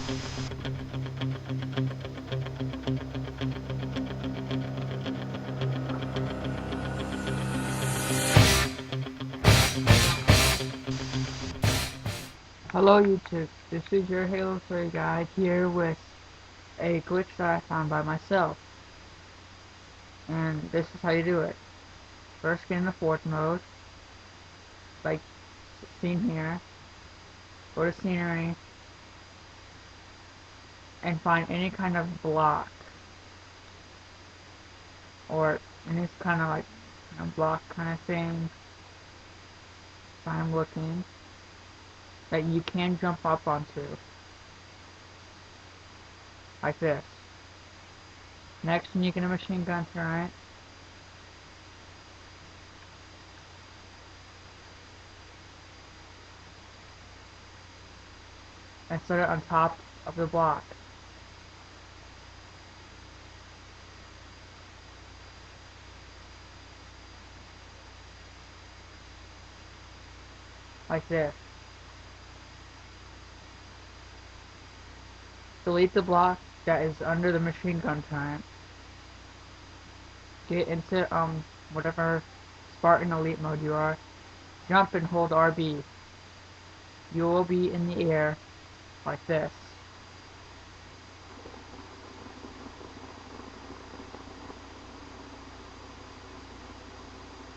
Hello YouTube, this is your Halo 3 guide here with a glitch that I found by myself. And this is how you do it. First get into Forge mode, like seen here. Go to scenery and find any kind of block. Or any kind of like block kind of thing. I'm looking. That you can jump up onto. Like this. Next, you get a machine gun turret. And set it on top of the block. Like this. Delete the block that is under the machine gun turret. Get into whatever Spartan Elite mode you are. Jump and hold RB. You will be in the air like this.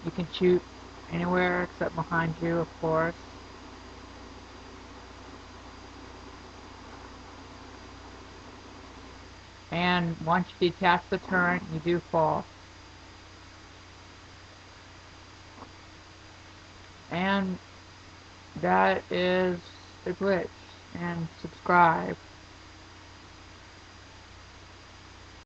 You can shoot anywhere except behind you, of course. And once you detach the turret, you do fall. And that is the glitch. And subscribe.